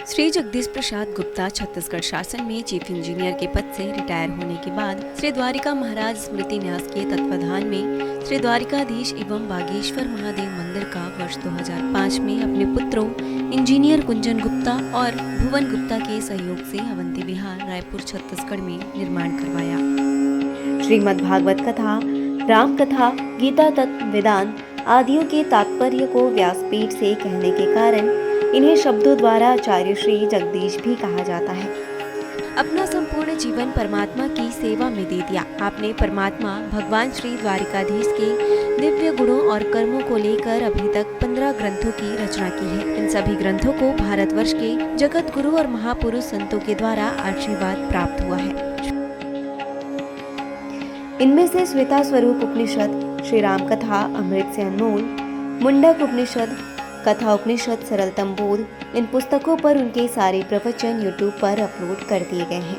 श्री जगदीश प्रसाद गुप्ता छत्तीसगढ़ शासन में chief engineer के पद से रिटायर होने के बाद श्री द्वारिका महाराज स्मृति न्यास के तत्वाधान में श्री द्वारिकाधीश एवं बागेश्वर महादेव मंदिर का वर्ष 2005 में अपने पुत्रों इंजीनियर कुंजन गुप्ता और भुवन गुप्ता के सहयोग से अवंती विहार रायपुर छत्तीसगढ़ में निर्माण करवाया। श्रीमद् भागवत कथा, राम कथा, गीता तत्व, वेदांत आदियों के तात्पर्य को व्यासपीठ से कहने के कारण इन्हें शब्दों द्वारा आचार्य श्री जगदीश भी कहा जाता है। अपना संपूर्ण जीवन परमात्मा की सेवा में दे दिया। आपने परमात्मा भगवान श्री द्वारिकाधीश के दिव्य गुणों और कर्मों को लेकर अभी तक 15 ग्रंथों की रचना की है। इन सभी ग्रंथों को भारतवर्ष के जगत गुरु और महापुरुष संतों के द्वारा आशीर्वाद प्राप्त हुआ है। इनमें से श्वेता स्वरूप उपनिषद, श्री राम कथा अमृत से अनमोल, मुंडक उपनिषद, कथा उपनिषद, सरलतम बोध, इन पुस्तकों पर उनके सारे प्रवचन यूट्यूब पर अपलोड कर दिए गए हैं।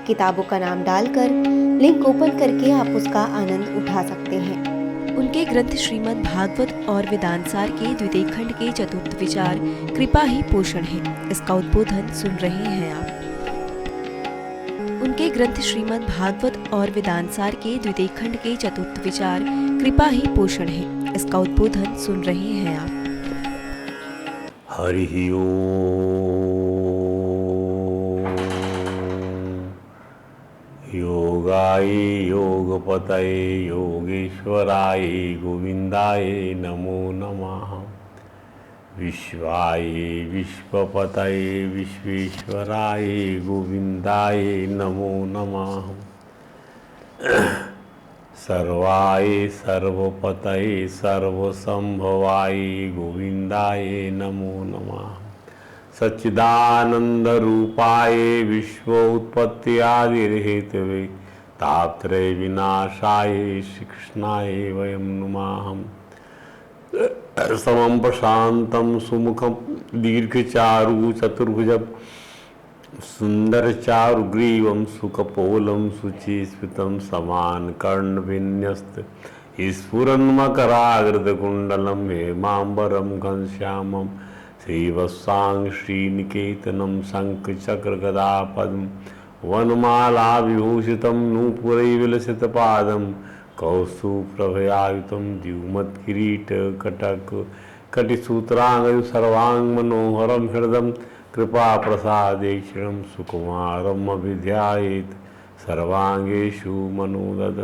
किताबों का नाम डालकर लिंक ओपन करके आप उसका आनंद उठा सकते हैं। उनके ग्रंथ श्रीमद् भागवत और वेदांतसार के द्वितीय खंड के चतुर्थ विचार कृपा ही पोषण है। इसका उद्बोधन सुन रहे हैं आप। उनके ग्रंथ श्रीमद् भागवत और वेदांतसार के द्वितीय खंड के चतुर्थ विचार कृपा ही पोषण है। इसका उद्बोधन सुन रहे हैं आप। हरि ओम। योगाय योगपतये योगेश्वराय गोविंदाय नमो नमः। विश्वाय विश्वपतये विश्वेश्वराय गोविंदाय नमो नमः। सर्वाय सर्वपतये सर्वसंभवाय गोविंदाय नमो नमः। सच्चिदानंद रूपाय विश्वोत्पत्त्यादिहेतवे तापत्रय विनाशाय श्री कृष्णाय वयं नुमः। समं प्रशांतं सुमुखं दीर्घचारु चतुर्भुजं सुंदर चारुग्रीवं सुकपोलं शुचिस्मितं समान कर्णविन्यस्त स्फुरन्मकराग्रकुण्डलं हेमाम्बरं घनश्यामं श्रीवत्सांग श्रीनिकेतनं शङ्खचक्रगदापद्मं वनमाला विभूषितं नूपुरैर्विलसितपादं कौस्तुभप्रभयायुतं द्युमत्किरीटकटक कटिसूत्राङ्गं सर्वांग मनोहरं हृदं कृपा प्रसादेक्षणं सुकुमारम् अभिध्यायेत् सर्वांगेषु मनोदद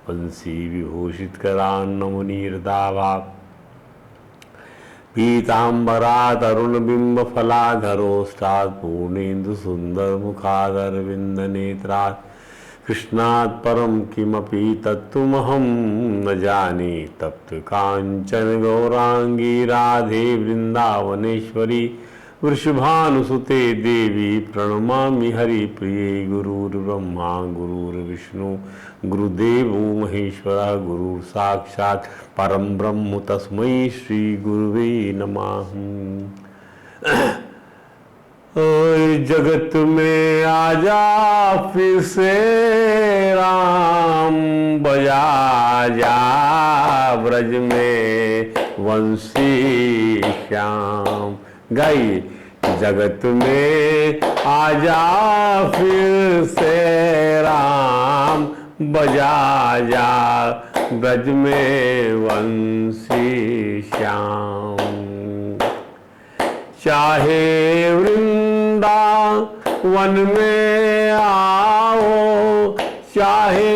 वंशी विभूषितकरान्नमुनीर्दाभा पीताम्बरा तरुणबिम्बफलाधरोष्टात् पूर्णेन्दुसुन्दरमुखादरविन्दनेत्रात् कृष्णात् परं किमपि तत्त्वमहं न जाने। तप्त काञ्चन गौरांगी राधे वृन्दावनेश्वरी वृषभानुसुते देवी प्रणमामि हरिप्रिये। गुरुर्ब्रह्मा गुरुर्विष्णु गुरुदेवो महेश्वरः गुरुः साक्षात् परं ब्रह्म तस्मै श्री गुरुवे नमः। जगत में आजा फिर से राम, बजा जा ब्रज में वंशी श्याम। गाइए। जगत में आजा फिर से राम, बजा जा ब्रज में वंशी श्याम। चाहे वृंदावन में आओ, चाहे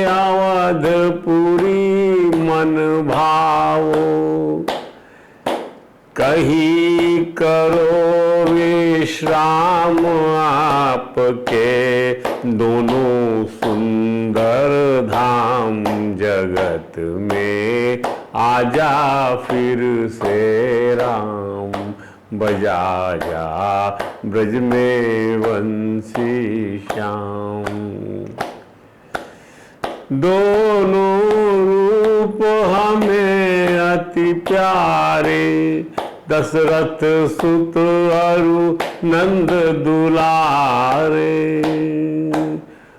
अवधपुरी मन भाओ, कहीं करो विश्राम आपके दोनों सुंदर धाम। जगत में आजा फिर से राम, बजा जा ब्रज में वंशी श्याम। दोनों रूप हमें अति प्यारे, दशरथ सुत अरु नंद दुलारे।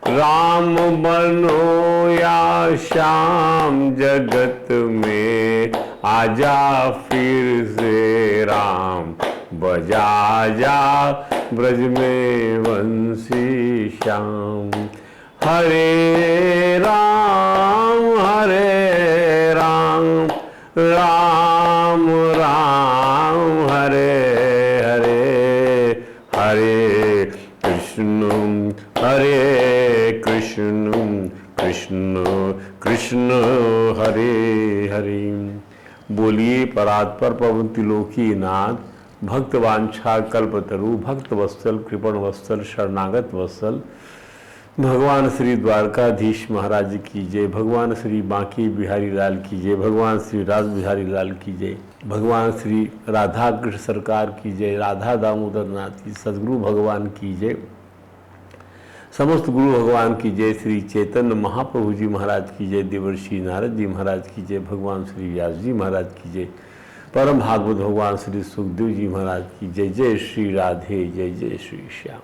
राम बनो या श्याम जगत में, आजा फिर से राम, बजा जा ब्रज में बंसी श्याम। हरे राम राम राम हरे हरे, हरे कृष्ण कृष्ण कृष्ण हरे हरे। बोलिए परात्पर पवन त्रिलोकीनाथ भक्तवांछा कल्पतरु भक्त वत्सल कृपण वत्सल शरणागत वत्सल भगवान श्री द्वारकाधीश महाराज की जय, भगवान श्री बांकी बिहारी लाल की जय, भगवान श्री राज बिहारी लाल की जय, भगवान श्री राधा कृष्ण सरकार की जय, राधा दामोदर नाथ की सदगुरु भगवान की जय, समस्त गुरु भगवान की जय, श्री चैतन्य महाप्रभु जी महाराज की जय, देवर्षि नारद जी महाराज की जय, भगवान श्री व्यास जी महाराज की जय, परम भागवत भगवान श्री सुखदेव जी महाराज की जय। जय श्री राधे, जय जय श्री श्याम।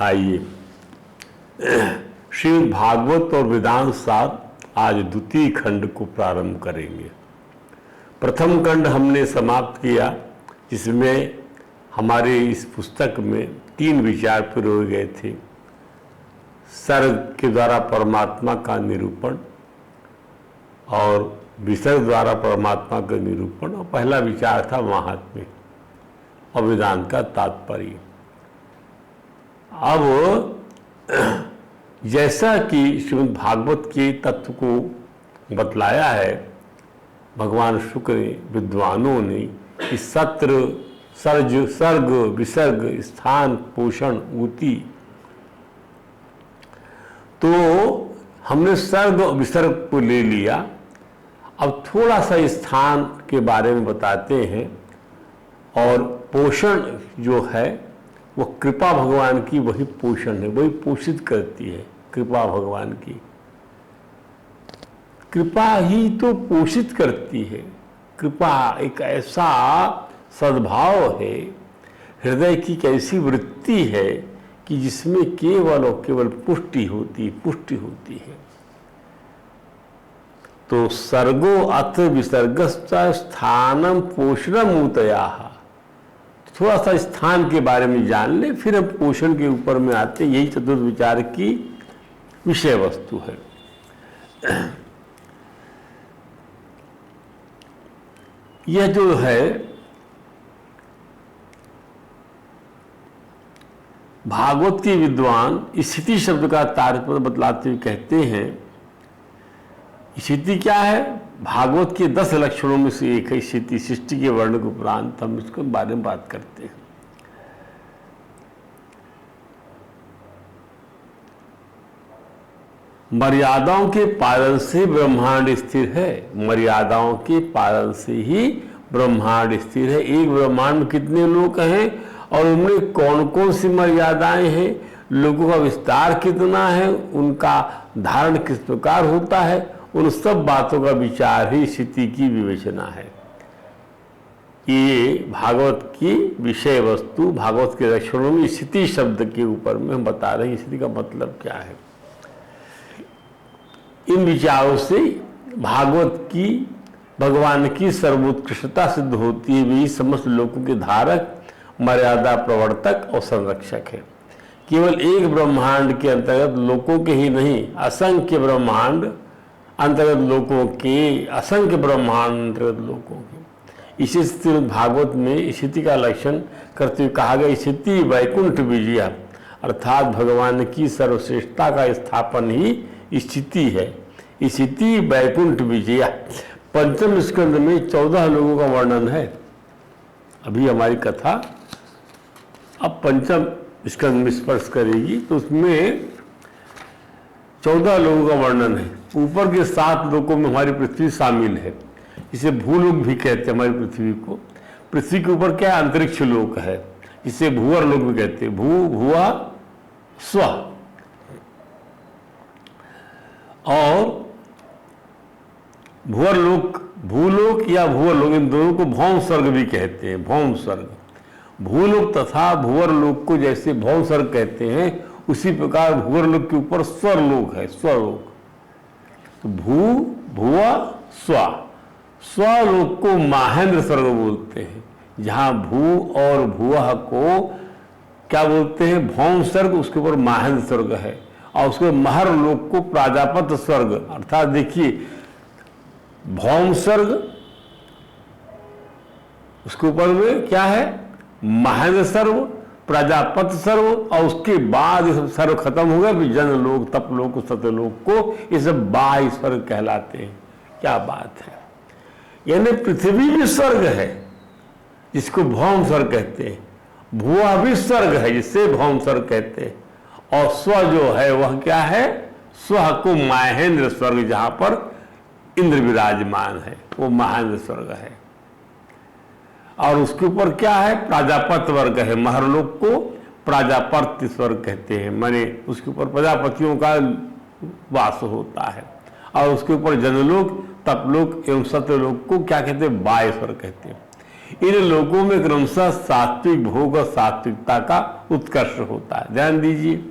आइए श्रीमद् भागवत और वेदांत सार आज द्वितीय खंड को प्रारंभ करेंगे। प्रथम खंड हमने समाप्त किया, जिसमें हमारे इस पुस्तक में 3 विचार पिरोए गए थे। सर्ग के द्वारा परमात्मा का निरूपण और विसर्ग द्वारा परमात्मा का निरूपण, और पहला विचार था महात्म्य और वेदांत का तात्पर्य। अब जैसा कि श्रीमद् भागवत के तत्व को बतलाया है भगवान शुक्र विद्वानों ने कि सत्र सर्ग विसर्ग स्थान पोषण ऊति, तो हमने सर्ग और विसर्ग को ले लिया। अब थोड़ा सा स्थान के बारे में बताते हैं। और पोषण जो है वो कृपा भगवान की, वही पोषण है, वही पोषित करती है। कृपा भगवान की कृपा ही तो पोषित करती है। कृपा एक ऐसा सद्भाव है, हृदय की एक ऐसी वृत्ति है कि जिसमें केवल और केवल पुष्टि होती है। तो सर्गो अथ विसर्गश्च स्थानम पोषणम ऊतयाः। थोड़ा सा स्थान के बारे में जान ले, फिर हम पोषण के ऊपर में आते। यही चतुर्थ विचार की विषय वस्तु है। यह जो है भागवत के विद्वान स्थिति शब्द का तात्पर्य बतलाते हुए कहते हैं, स्थिति क्या है? भागवत के 10 लक्षणों में से एक है स्थिति। सृष्टि के वर्ण के उपरांत हम इसके बारे में बात करते हैं। मर्यादाओं के पालन से ब्रह्मांड स्थिर है। मर्यादाओं के पालन से ही ब्रह्मांड स्थिर है। एक ब्रह्मांड में कितने लोग हैं और उनमें कौन कौन सी मर्यादाएं हैं, लोगों का विस्तार कितना है, उनका धारण किस प्रकार होता है, उन सब बातों का विचार ही स्थिति की विवेचना है। ये भागवत की विषय वस्तु, भागवत के लक्षणों में स्थिति शब्द के ऊपर में हम बता रहे हैं स्थिति का मतलब क्या है। इन विचारों से भागवत की भगवान की सर्वोत्कृष्टता सिद्ध होती है। वे समस्त लोगों के धारक, मर्यादा प्रवर्तक और संरक्षक है। केवल एक ब्रह्मांड के अंतर्गत लोगों के ही नहीं, असंख्य ब्रह्मांड अंतर्गत लोगों के, असंख्य ब्रह्मांड अंतर्गत लोगों के। इसी श्रीमद् भागवत में स्थिति का लक्षण करते हुए कहा गया, स्थिति वैकुंठ विजया, अर्थात भगवान की सर्वश्रेष्ठता का स्थापन ही स्थिति है। स्थिति वैकुंठ विजया। पंचम स्कंद में 14 लोगों का वर्णन है। अभी हमारी कथा अब पंचम स्कंद में स्पर्श करेगी, तो उसमें 14 लोगों का वर्णन है। ऊपर के 7 लोगों में हमारी पृथ्वी शामिल है। इसे भूलोक भी कहते हैं। हमारी पृथ्वी को, पृथ्वी के ऊपर क्या अंतरिक्ष लोक है, इसे भूअर लोक भी कहते हैं। भुआ स्व। और भूअर लोक, भूलोक या भूअर लोक, इन दोनों को भौम स्वर्ग भी कहते हैं। भौम स्वर्ग, भूलोक तथा भूअर लोक को जैसे भौम स्वर्ग कहते हैं, उसी प्रकार भूअर लोक के ऊपर स्वरलोक है। स्वरलोक तो भुआ स्व, स्वलोक को महेंद्र स्वर्ग बोलते हैं। जहां भू और भुवः को क्या बोलते हैं, भौम स्वर्ग, उसके ऊपर महेंद्र स्वर्ग है, और उसके महर लोक को प्राजापत स्वर्ग, अर्थात देखिए भौम स्वर्ग, उसके ऊपर में क्या है, महेंद्र सर्व, प्रजापत सर्व, और उसके बाद ये सब सर्व खत्म हो गया, फिर जन लोक, तप लोक, सत्यलोक को ये सब बाह्य स्वर्ग कहलाते हैं। क्या बात है, यानी पृथ्वी भी स्वर्ग है जिसको भौम स्वर्ग कहते हैं, भुआ भी स्वर्ग है जिससे भौम स्वर्ग कहते हैं, और स्व जो है वह क्या है, स्व को महेंद्र स्वर्ग, जहां पर इंद्र विराजमान है वो महेंद्र स्वर्ग है, और उसके ऊपर क्या है, प्राजापत वर्ग है, महरलोक को प्राजापत्य स्वर्ग कहते हैं, माने उसके ऊपर प्रजापतियों का वास होता है, और उसके ऊपर जनलोक, तपलोक एवं सत्यलोक को क्या कहते हैं, बाह्य स्वर्ग कहते हैं। इन लोकों में क्रमशः सात्विक भोग और सात्विकता का उत्कर्ष होता है। ध्यान दीजिए,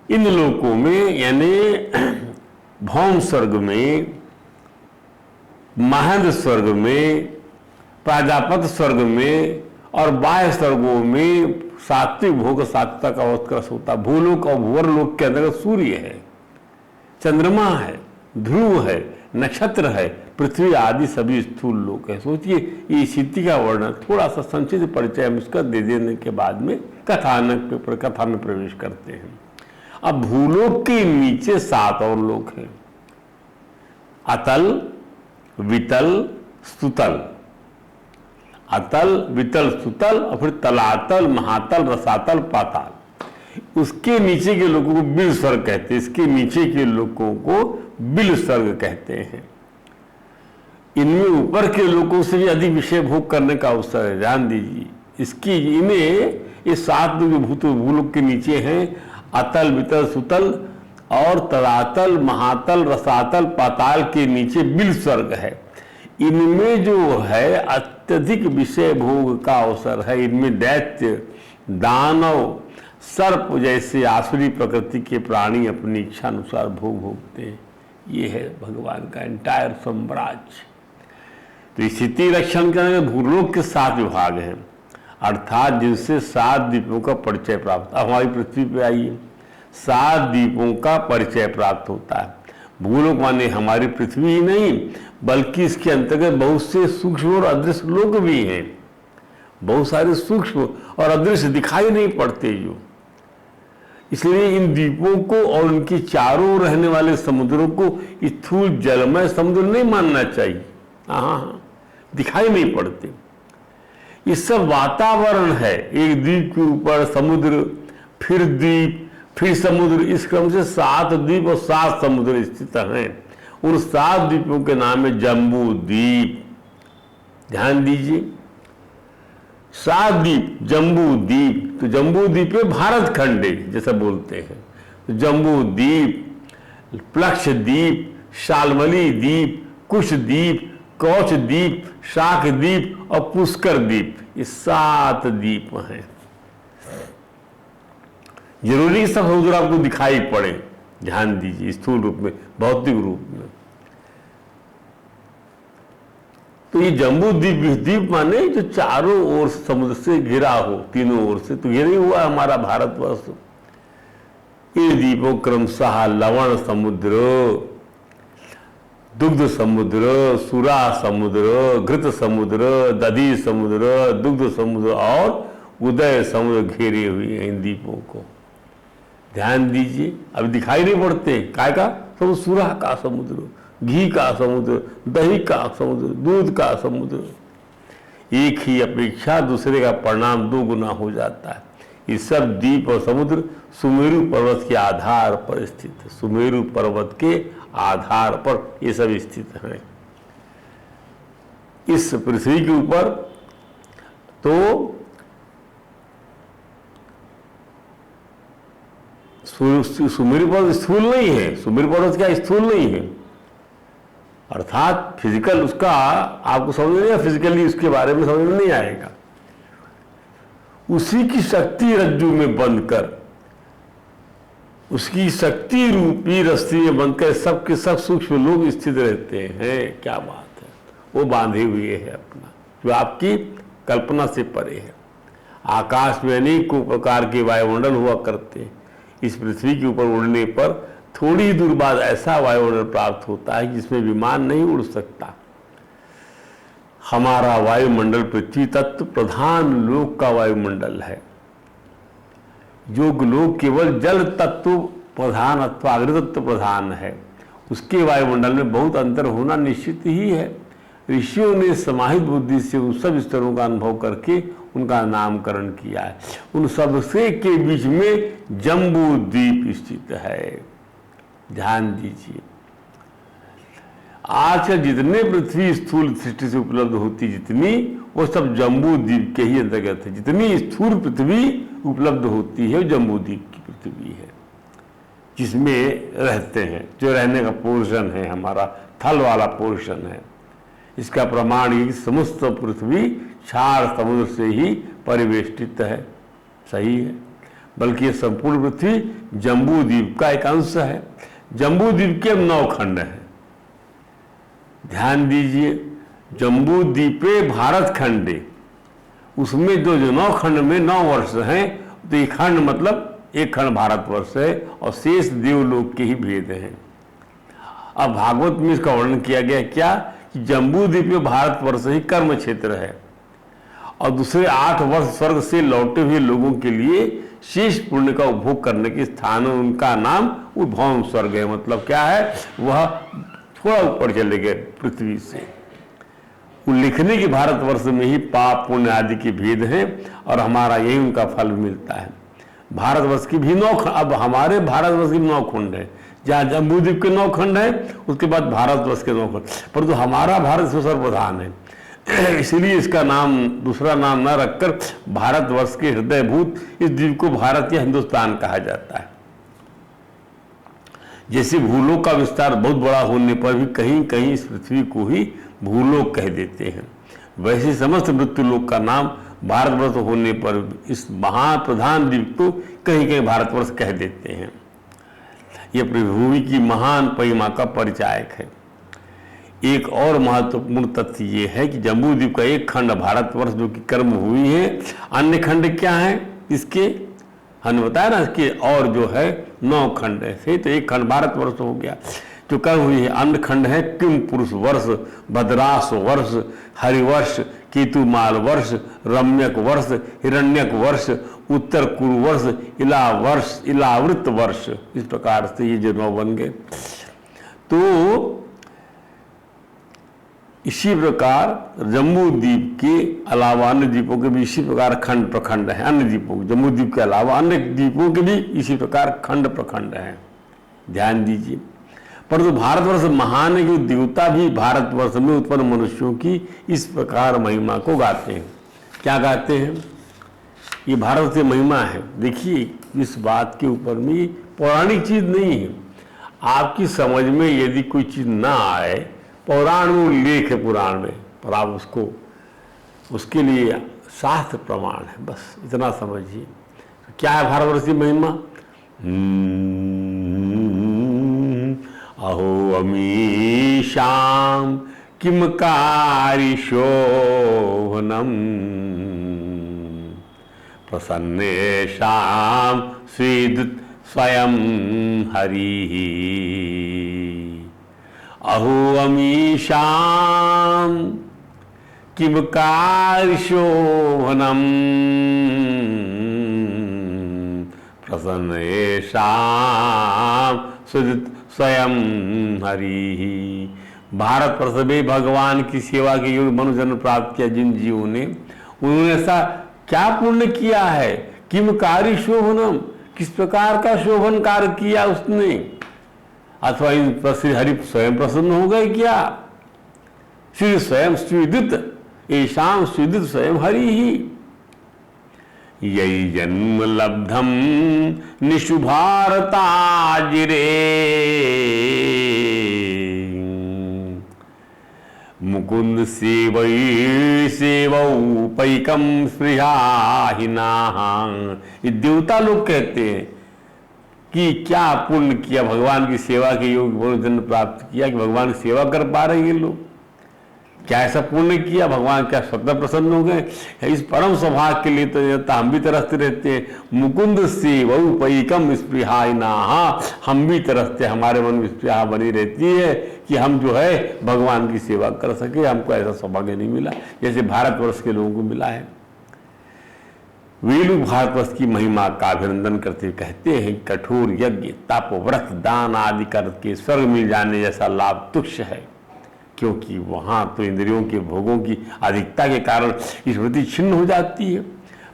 इन लोकों में यानी भौम स्वर्ग में, महेंद्र स्वर्ग में, प्राजापत स्वर्ग में और बाह्य स्वर्गों में सात्विक भोग सात्विकता का उत्कर्ष होता है। भूलोक और भूवरलोक के अंदर सूर्य है, चंद्रमा है, ध्रुव है, नक्षत्र है, पृथ्वी आदि सभी स्थूल लोक है। सोचिए, ये स्थिति का वर्णन थोड़ा सा संक्षिप्त परिचय हम इसका दे देने के बाद में कथा में प्रवेश करते हैं। अब भूलोक के नीचे 7 और लोक हैं, अतल, वितल, स्तुतल, अतल, वितल, स्तुतल, और फिर तलातल, महातल, रसातल, पाताल। उसके नीचे के लोगों को बिल स्वर्ग कहते हैं, इसके नीचे के लोगों को बिल स्वर्ग कहते हैं। इनमें ऊपर के लोगों से भी अधिक विषय भोग करने का अवसर है। ध्यान दीजिए, इसकी इन्हें ये 7 जो भूलोक के नीचे हैं, अतल, वितल, सुतल और तलातल, महातल, रसातल, पाताल के नीचे बिल स्वर्ग है। इनमें जो है अत्यधिक विषय भोग का अवसर है। इनमें दैत्य, दानव, सर्प जैसे आसुरी प्रकृति के प्राणी अपनी इच्छा अनुसार भोग भोगते हैं। ये है भगवान का एंटायर साम्राज्य। तो स्थिति रक्षण करने में भूलोक के 7 विभाग हैं, अर्थात जिनसे 7 द्वीपों का परिचय प्राप्त। अब हमारी पृथ्वी पे आइए, 7 द्वीपों का परिचय प्राप्त होता है। भूलोक माने हमारी पृथ्वी ही नहीं, बल्कि इसके अंतर्गत बहुत से सूक्ष्म और अदृश्य लोक भी हैं। बहुत सारे सूक्ष्म और अदृश्य दिखाई नहीं पड़ते जो, इसलिए इन द्वीपों को और उनके चारों रहने वाले समुद्रों को स्थूल जलमय समुद्र नहीं मानना चाहिए। हाँ, दिखाई नहीं पड़ते। ये सब वातावरण है। एक द्वीप के ऊपर समुद्र, फिर द्वीप, फिर समुद्र, इस क्रम से 7 द्वीप और 7 समुद्र स्थित हैं। उन 7 द्वीपों के नाम है जम्बू द्वीप। ध्यान दीजिए, 7 द्वीप, जम्बू द्वीप। तो जम्बू द्वीप में भारत खंड है जैसा बोलते हैं। तो जम्बू द्वीप, प्लक्ष द्वीप, शाल्मली द्वीप, कुश द्वीप, कौच द्वीप, शाक द्वीप और पुष्कर द्वीप, ये 7 द्वीप हैं। जरूरी सब समुद्र आपको दिखाई पड़े। ध्यान दीजिए, स्थूल रूप में, भौतिक रूप में। तो ये जम्बू द्वीप, द्वीप माने जो चारों ओर समुद्र से घिरा हो, तीनों ओर से, तो घिरा हुआ हमारा भारतवर्ष। ये द्वीपों क्रमशः लवण समुद्र, दुग्ध समुद्र, सुरा समुद्र, घृत समुद्र, दधी समुद्र, दुग्ध समुद्र और उदय समुद्र घेरे हुए हैं इन द्वीपों को। ध्यान दीजिए, अभी दिखाई नहीं पड़ते। काय का? सब सुरा का समुद्र, घी का समुद्र, दही का समुद्र, दूध का समुद्र। एक ही अपेक्षा दूसरे का परिणाम 2 गुना हो जाता है। ये सब द्वीप और समुद्र सुमेरु पर्वत के आधार पर स्थित है। सुमेरु पर्वत के आधार पर ये सब स्थित हैं इस पृथ्वी के ऊपर। तो सुमेरु पर्वत स्थूल नहीं है। सुमेरु पर्वत क्या स्थूल नहीं है, अर्थात फिजिकल उसका आपको समझ नहीं, फिजिकली उसके बारे में समझ में नहीं आएगा। उसी की शक्ति रज्जु में बंधकर, उसकी शक्ति रूपी रस्सी में बंधकर सबके सब सूक्ष्म लोग स्थित रहते हैं। क्या बात है, वो बांधे हुए है अपना। जो आपकी कल्पना से परे है। आकाश में अनेकों प्रकार के वायुमंडल हुआ करते हैं। इस पृथ्वी के ऊपर उड़ने पर थोड़ी ही दूर बाद ऐसा वायुमंडल प्राप्त होता है जिसमें विमान नहीं उड़ सकता। हमारा वायुमंडल पृथ्वी तत्व प्रधान लोक का वायुमंडल है। जो लोक केवल जल तत्व प्रधान अथवा अग्नि तत्व प्रधान है, उसके वायुमंडल में बहुत अंतर होना निश्चित ही है। ऋषियों ने समाहित बुद्धि से उन सब स्तरों का अनुभव करके उनका नामकरण किया है। उन सबसे के बीच में जम्बू द्वीप स्थित है। ध्यान दीजिए, आज जितने पृथ्वी स्थूल सृष्टि से उपलब्ध होती जितनी, वो सब जम्बू द्वीप के ही अंतर्गत है। जितनी स्थूल पृथ्वी उपलब्ध होती है वो जम्बू द्वीप की पृथ्वी है, जिसमें रहते हैं, जो रहने का पोर्शन है, हमारा थल वाला पोर्शन है। इसका प्रमाण ये कि समस्त पृथ्वी 4 समुद्र से ही परिवेष्टित है। सही है, बल्कि ये संपूर्ण पृथ्वी जम्बू द्वीप का एक अंश है। जम्बू द्वीप के 9 खंड हैं। ध्यान दीजिए, जम्बू द्वीपे भारत खंडे, उसमें जो 9 खंड में 9 वर्ष हैं, तो ये खंड मतलब एक खंड भारतवर्ष है और शेष देवलोक के ही भेद हैं। अब भागवत में इसका वर्णन किया गया क्या कि जम्बू द्वीप में भारतवर्ष ही कर्म क्षेत्र है और दूसरे 8 वर्ष स्वर्ग से लौटे हुए लोगों के लिए शेष पुण्य का उपभोग करने के स्थान, उनका नाम उद्भव स्वर्ग है। मतलब क्या है, वह थोड़ा ऊपर चले गए पृथ्वी से। लिखने के भारतवर्ष में ही पाप पुण्य आदि के भेद हैं और हमारा यही उनका फल मिलता है। भारतवर्ष की भी 9 खंड, अब हमारे भारतवर्ष की 9 खंड है। जहाँ जम्बूद्वीप के 9 खंड है, उसके बाद भारतवर्ष के 9 खंड, परंतु हमारा भारत सर्वप्रधान है। इसलिए इसका नाम, दूसरा नाम न रखकर भारतवर्ष के हृदयभूत इस द्वीप को भारत या हिंदुस्तान कहा जाता है। जैसे भूलोक का विस्तार बहुत बड़ा होने पर भी कहीं कहीं इस पृथ्वी को ही भूलोक कह देते हैं, वैसे समस्त मृत्युलोक का नाम भारतवर्ष होने पर इस महाप्रधान द्वीप को कहीं कहीं भारतवर्ष कह देते हैं। यह पृथ्वी की महान परिमा का परिचायक है। एक और महत्वपूर्ण तथ्य ये है कि जम्बू द्वीप का एक खंड भारतवर्ष जो कि कर्म हुई है, अन्य खंड क्या है इसके, हमने बताया ना इसके, और जो है 9 खंड है। सही, तो एक खंड भारतवर्ष हो गया जो कर्म हुई है। अन्य खंड है किम पुरुष वर्ष, भद्रास वर्ष, हरिवर्ष, केतुमाल वर्ष, रम्यक वर्ष, हिरण्यक वर्ष, उत्तर कुरु वर्ष, इला वर्ष, इलावृत वर्ष। इस प्रकार से ये जो 9 बन गए। तो इसी प्रकार जम्बू द्वीप के अलावा अन्य द्वीपों के भी इसी प्रकार खंड प्रखंड है। अन्य द्वीपों, जम्बू द्वीप के अलावा अन्य द्वीपों के भी इसी प्रकार खंड प्रखंड हैं। ध्यान दीजिए, परंतु भारतवर्ष महान है कि देवता भी भारतवर्ष में उत्पन्न मनुष्यों की इस प्रकार महिमा को गाते हैं। क्या गाते हैं? ये भारत से महिमा है। देखिए, इस बात के ऊपर में पौराणिक चीज नहीं है। आपकी समझ में यदि कोई चीज ना आए, पौराण में उल्लेख है पुराण में, पर आप उसको, उसके लिए शास्त्र प्रमाण है, बस इतना समझिए। क्या है भारतवर्ष की महिमा? अहो अमीशां किम कारिशोभनम प्रसन्नेशां स्वीदुत स्वयं हरिः। अहो अमीशां किम कारिशोभनम प्रसन्नेशां स्वीदुत स्वयं हरि। भारत वर्ष में भगवान की सेवा के योग्य मनुष्य जन्म प्राप्त किया जिन जीवों ने, उन्होंने ऐसा क्या पुण्य किया है? किम कार्य शोभनम, किस प्रकार का शोभन कार्य किया उसने, अथवा इन पर श्री हरि स्वयं प्रसन्न हो गए क्या? श्री स्वयं स्वीदित, ऐशाम स्वीदित स्वयं हरि ही। यही जन्म लब्धम निशुभारताजिरे मुकुंद सेवई सेवौ पैकम स्पृहाहिना। ये देवता लोग कहते हैं कि क्या पुण्य किया, भगवान की सेवा के योग जन्म प्राप्त किया कि भगवान की सेवा कर पा रहे हैं ये लोग। क्या ऐसा पुण्य किया, भगवान क्या स्वतः प्रसन्न हो गए? इस परम सौभाग्य के लिए तो हम भी तरसते रहते हैं। मुकुंद से बहु पैकम स्पृहाय नाहा, हम भी तरसते, हमारे मन में स्पृहा बनी रहती है कि हम जो है भगवान की सेवा कर सके। हमको ऐसा सौभाग्य नहीं मिला जैसे भारतवर्ष के लोगों को मिला है। वे लोग भारतवर्ष की महिमा का अभिनंदन करते कहते हैं, कठोर यज्ञ तप व्रत दान आदि करके स्वर्ग मिल जाने जैसा लाभ तुच्छ है, क्योंकि वहाँ तो इंद्रियों के भोगों की अधिकता के कारण स्मृति छिन्न हो जाती है,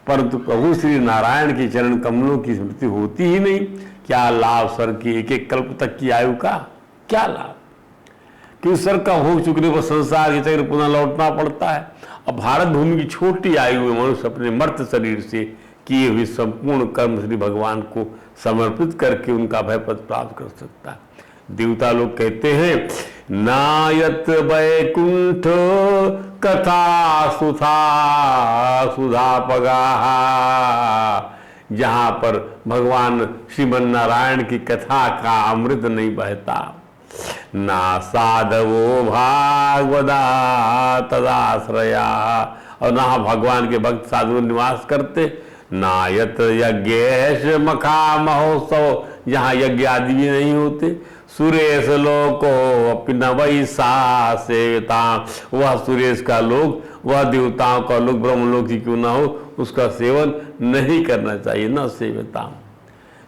परंतु प्रभु श्री नारायण के चरण कमलों की स्मृति होती ही नहीं। क्या लाभ स्वर्ग के एक एक कल्प तक की आयु का, क्या लाभ? क्योंकि स्वर्ग का भोग चुकने पर संसार के चक्र पुनः लौटना पड़ता है। अब भारत भूमि की छोटी आयु में मनुष्य अपने मर्त शरीर से किए हुए संपूर्ण कर्म श्री भगवान को समर्पित करके उनका भय पद प्राप्त कर सकता है। देवता लोग कहते हैं, नायत वैकुंठ कथा सुधा सुधापगा, जहां पर भगवान श्रीमन नारायण की कथा का अमृत नहीं बहता, ना साधवो भागवदा तदाश्रया, और ना भगवान के भक्त साधु निवास करते, नायत यज्ञेश मखा महोत्सव, जहाँ यज्ञ आदि भी नहीं होते, सुरेश लोको अपना वैसा सेवता, वह सुरेश का लोक, वह देवताओं का लोक ब्रह्मलोक ही क्यों ना हो, उसका सेवन नहीं करना चाहिए, न सेवता।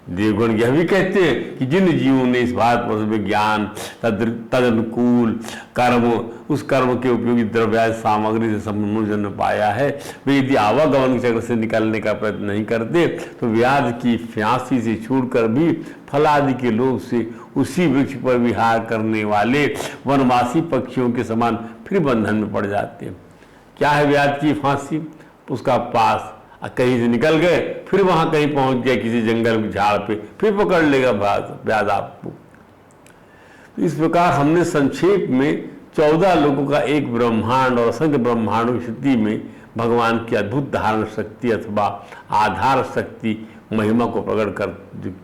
देवगण यह भी कहते हैं कि जिन जीवों ने इस भारतवर्ष में ज्ञान तदनुकूल कर्म, उस कर्म के उपयोगी द्रव्य सामग्री से संपन्न जन्म पाया है, वे यदि आवागमन चक्र से निकलने का प्रयत्न नहीं करते तो व्याध की फांसी से छूटकर भी फलादि के लोभ से उसी वृक्ष पर विहार करने वाले वनवासी पक्षियों के समान फिर बंधन में पड़ जाते हैं। क्या है व्याध की फांसी? उसका पास कहीं से निकल गए, फिर वहां कहीं पहुंच गए किसी जंगल में झाड़ पे, फिर पकड़ लेगा व्याध आपको। तो इस प्रकार हमने संक्षेप में 14 लोगों का एक ब्रह्मांड और असंख्य ब्रह्मांडों की स्थिति में भगवान की अद्भुत धारण शक्ति अथवा आधार शक्ति महिमा को प्रकट कर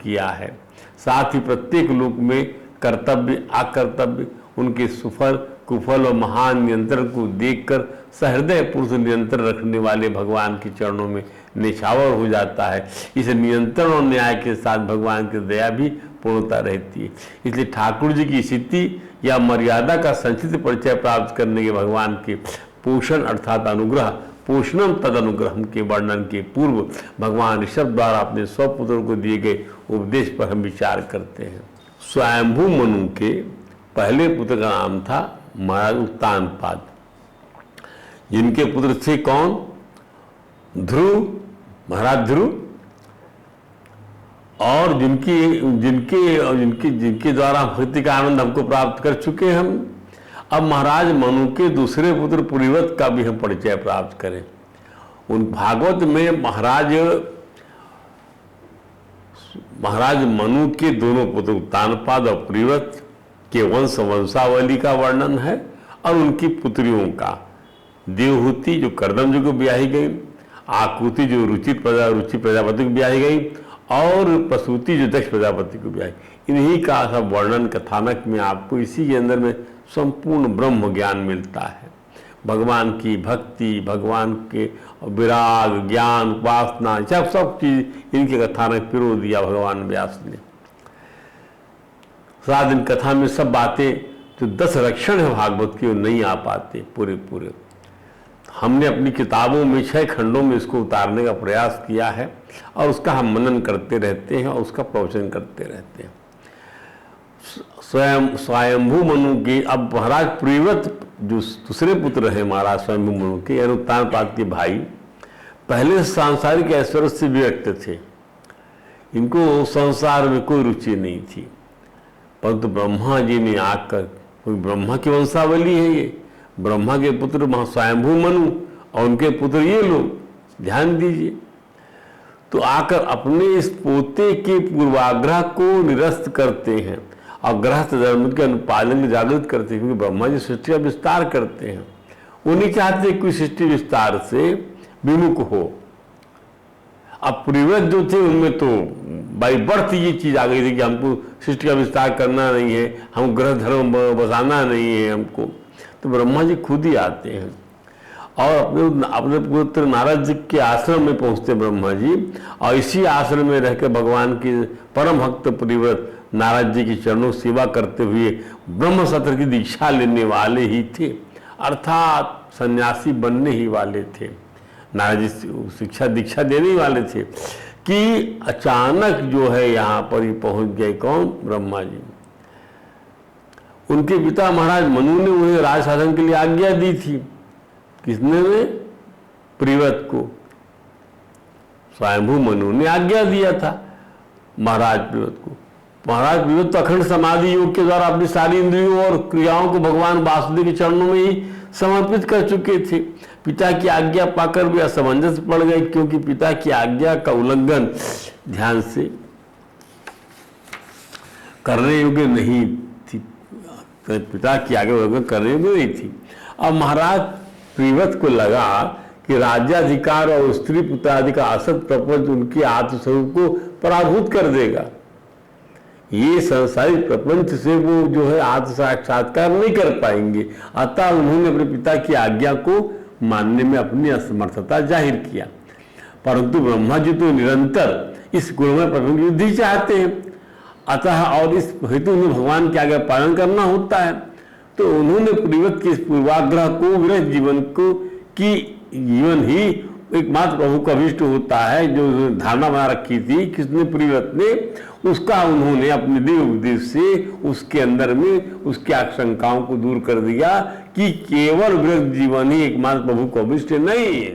किया है। साथ ही प्रत्येक लोक में कर्तव्य अकर्तव्य, उनके सुफल कुफल और महान नियंत्रण को देखकर सहृदय पुरुष नियंत्रण रखने वाले भगवान के चरणों में निछावर हो जाता है। इस नियंत्रण और न्याय के साथ भगवान की दया भी पूर्णता रहती है। इसलिए ठाकुर जी की स्थिति या मर्यादा का संचित परिचय प्राप्त करने के भगवान के पोषण अर्थात अनुग्रह, पोषणम तद अनुग्रह के वर्णन के पूर्व भगवान ऋषभ द्वारा अपने स्वपुत्रों को दिए गए उपदेश पर हम विचार करते हैं। स्वयंभू मनु के पहले पुत्र का नाम था महाराज उत्तानपाद, जिनके पुत्र थे कौन? ध्रुव, महाराज ध्रुव, और जिनके द्वारा भक्ति का आनंद हमको प्राप्त कर चुके हैं हम। अब महाराज मनु के दूसरे पुत्र पुरीवत का भी हम परिचय प्राप्त करें। उन भागवत में महाराज मनु के दोनों पुत्र उत्तानपाद और पुरीवत के वंशावली का वर्णन है, और उनकी पुत्रियों का, देवहूति जो कर्दम जी को ब्याही गई, आकृति जो रुचि प्रजापति को ब्याही गई, और प्रसूति जो दक्ष प्रजापति को ब्याही। इन्हीं का सब वर्णन कथानक में आपको इसी के अंदर में संपूर्ण ब्रह्म ज्ञान मिलता है। भगवान की भक्ति, भगवान के विराग, ज्ञान, उपासना, सब चीज इनके कथानक पिरो दिया भगवान व्यास ने। सात दिन कथा में सब बातें जो 10 लक्षण है भागवत की वो नहीं आ पाते पूरे। हमने अपनी किताबों में 6 खंडों में इसको उतारने का प्रयास किया है, और उसका हम मनन करते रहते हैं और उसका प्रवचन करते रहते हैं। स्वयंभू मनु के अब महाराज प्रियव्रत जो दूसरे पुत्र हैं महाराज स्वयंभू मनु के, यानी उत्तानपाद के भाई, पहले सांसारिक ऐश्वर्य से विरक्त थे। इनको संसार में कोई रुचि नहीं थी, परंतु ब्रह्मा जी ने आकर, ब्रह्मा की वंशावली है ये, ब्रह्मा के पुत्र स्वयंभू मनु और उनके पुत्र ये लोग, ध्यान दीजिए, तो आकर अपने इस पोते के पूर्वाग्रह को निरस्त करते हैं और गृहस्थ धर्म के अनुपालन जागृत करते हैं। क्योंकि ब्रह्मा जी सृष्टि का विस्तार करते हैं, वो नहीं चाहते कोई सृष्टि विस्तार से विमुख हो। अब प्रियव्रत जो थे उनमें तो बाई बर्थ ये चीज आ गई थी कि हमको सृष्टि का विस्तार करना नहीं है, हम ग्रह धर्म बसाना नहीं है हमको। तो ब्रह्मा जी खुद ही आते हैं और अपने अपने पुत्र नारद जी के आश्रम में पहुंचते ब्रह्मा जी, और इसी आश्रम में रहकर भगवान के परम भक्त परिव्रत नारद जी की चरणों सेवा करते हुए ब्रह्म सत्र की दीक्षा लेने वाले ही थे, अर्थात सन्यासी बनने ही वाले थे। नारद जी शिक्षा दीक्षा देने ही वाले थे कि अचानक जो है यहाँ पर ही पहुंच गए कौन? ब्रह्मा जी। उनके पिता महाराज मनु ने उन्हें राज शासन के लिए आज्ञा दी थी। किसने ने? परिव्रत को स्वयंभू मनु ने आज्ञा दिया था महाराज परिव्रत को। महाराज परिव्रत तो अखंड समाधि योग के द्वारा अपनी सारी इंद्रियों और क्रियाओं को भगवान वासुदेव के चरणों में ही समर्पित कर चुके थे। पिता की आज्ञा पाकर भी असमंजस पड़ गए, क्योंकि पिता की आज्ञा का उल्लंघन ध्यान से करने योग्य नहीं थी, पिता की आज्ञा उल्लंघन करने योग्य नहीं थी। अब महाराज परिव्रत को लगा कि राज्याधिकार और स्त्री पुत्रादि का असत प्रपंच उनके आत्मस्वरूप को पराभूत कर देगा। ये संसारिक प्रपंच से वो जो है आत्म साक्षात्कार नहीं कर पाएंगे। अतः उन्होंने अपने पिता की आज्ञा को मानने में अपनी असमर्थता जाहिर किया। परंतु ब्रह्मा जी तो निरंतर इस गुणमय प्रपंच की वृद्धि चाहते हैं, अतः और इस हेतु उन्हें भगवान की आज्ञा पालन करना होता है। तो उन्होंने परिव्रत के इस पूर्वाग्रह को, विरह जीवन को कि जीवन ही एकमात्र प्रभु का अभिष्ट होता है, जो धारणा बना रखी थी किसने? परिव्रत ने, उसका उन्होंने अपने दिव्य उपदेश से उसके अंदर में उसकी आशंकाओं को दूर कर दिया कि केवल विरह जीवन ही एकमात्र प्रभु का अभिष्ट नहीं है।